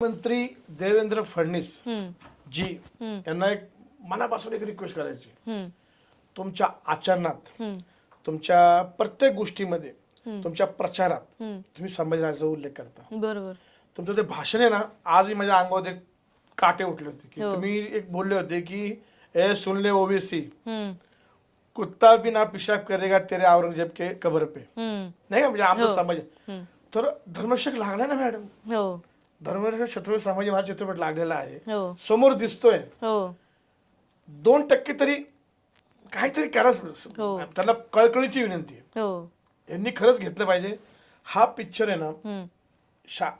मंत्री देवेंद्र फडणवीस जी यांना एक मनापासून एक रिक्वेस्ट करायची, तुमच्या आचरणात, तुमच्या प्रत्येक गोष्टीमध्ये, तुमच्या प्रचारात तुम्ही संभाजीराजाचा उल्लेख करता. बरोबर. तुमचं ते भाषण आहे ना, आजही माझ्या अंगावर एक काटे उठले होते की तुम्ही एक बोलले होते की ए सुन ले ओबीसी, कुत्ता भी ना पिशाब करेगा तेरे औरंगजेब के कबर पे, नाही का, म्हणजे आमचा समाज. तर धर्मशक लागला ना मॅडम, हो धर्मरक्षक छत्रपती संभाजी महाराज चित्रपट लागलेला आहे, हो समोर दिसतोय. हो 2% तरी काहीतरी कराच. त्याला कळकळीची विनंती आहे, हो यांनी खरंच घेतलं पाहिजे. हा पिक्चर आहे ना,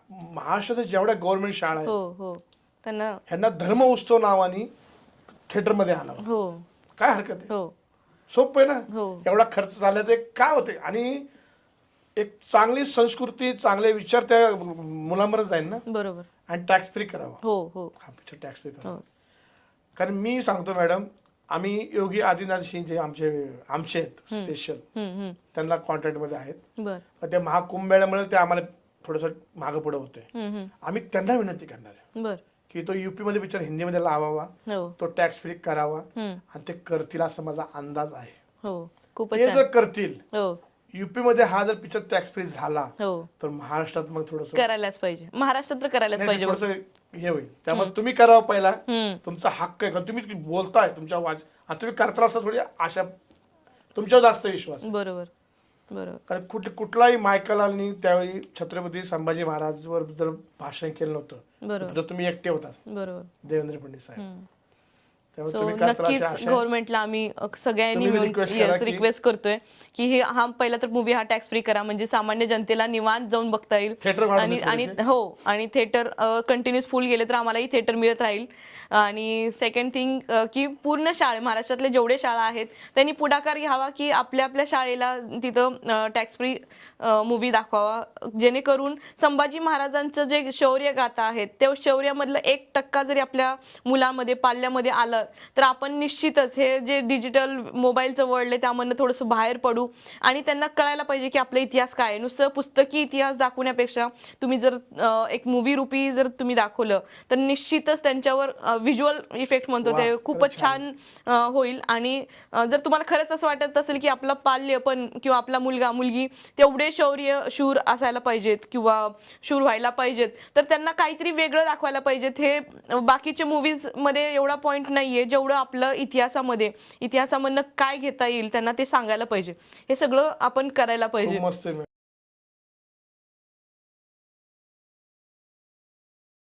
महाराष्ट्राच्या जेवढ्या गव्हर्नमेंट शाळा आहेत हो हो त्यांना ह्यांना धर्म उत्सव नावाने थिएटर मध्ये आला, हो काय हरकत आहे? हो सोपं आहे ना. हो एवढा खर्च झाला ते काय होते, आणि एक चांगली संस्कृती, चांगले विचार त्या मुलांवरच जाईल ना. बरोबर. आणि टॅक्स फ्री करावा. हो हो हा पिक्चर टॅक्स फ्री करावा. हो कारण मी सांगतो मॅडम, आम्ही योगी आदित्यनाथ सिंह जे आमचे आहेत स्पेशल, त्यांना कॉन्ट्रॅक्ट मध्ये आहेत. बर. पण ते महाकुंभमेळ्यामुळे ते आम्हाला थोडस मागं पुढे होते. आम्ही त्यांना विनंती करणार आहे बर. की तो युपी मध्ये पिक्चर हिंदीमध्ये लावावा, हो तो टॅक्स फ्री करावा, आणि ते करतील असं माझा अंदाज आहे. हो खूपच ते छान. जर करतील, हो युपी मध्ये हा जर पिक्चर टॅक्स फ्री झाला हो तर महाराष्ट्रात मग थोडस करायलाच पाहिजे. महाराष्ट्रात तर करायलाच पाहिजे. थोडस हे होईल. त्यामुळे तुम्ही करावं पहिला, हम्म. तुमचा हक्क आहे. कारण तुम्ही बोलताय तुमच्या आणि तुम्ही करता असं थोडी आशा, तुमच्यावर जास्त विश्वास आहे. बरोबर बरोबर. कारण कुठलाही मायकलांनी त्यावेळी छत्रपती संभाजी महाराजवर जर भाषण केलं नव्हतं, बरोबर तर तुम्ही एकटे होता बरोबर. देवेंद्र फडणवीस साहेब. त्यामुळे सो तुम्ही करताल अशी नक्कीच आशा आहे. गव्हर्नमेंटला आम्ही सगळ्यांनी तुम्ही मिळून request करा की- रिक्वेस्ट करतोय की हे हा पहिला तर मूवी हा टॅक्स फ्री करा, म्हणजे सामान्य जनतेला निवांत जाऊन बघता येईल. Theater आणि आणि हो आणि थिएटर कंटिन्युअस फुल गेले तर आम्हालाही थिएटर मिळत राहील. आणि सेकंड थिंग की पूर्ण महाराष्ट्रातले जेवढे शाळा आहेत त्यांनी पुढाकार घ्यावा की आपल्या आपल्या शाळेला तिथं टॅक्स फ्री मूवी दाखवावा, जेणेकरून संभाजी महाराजांचं जे शौर्य गाथा आहेत त्या शौर्यामधलं 1% जरी आपल्या मुलामध्ये पाल्यामध्ये आलं तर आपण निश्चितच हे जे डिजिटल मोबाईलचं वर्ल्ड आहे त्यामधनं थोडंसं बाहेर पडू. आणि त्यांना कळायला पाहिजे की आपला इतिहास काय आहे. नुसतं पुस्तकी इतिहास दाखवण्यापेक्षा तुम्ही जर एक मूवी रूपी जर तुम्ही दाखवलं तर निश्चितच त्यांच्यावर व्हिज्युअल इफेक्ट म्हणतो ते खूपच छान होईल. आणि जर तुम्हाला खरंच असं वाटत असेल की आपलं पाल्य पण किंवा आपला मुलगा मुलगी तेवढे शौर्य शूर असायला पाहिजेत किंवा शूर व्हायला पाहिजेत, तर त्यांना काहीतरी वेगळं दाखवायला पाहिजेत. हे बाकीचे मूवीज मध्ये एवढा पॉईंट नाहीये जेवढं आपलं इतिहासामधनं काय घेता येईल त्यांना ते सांगायला पाहिजे. हे सगळं आपण करायला पाहिजे. खूप मस्त आहे.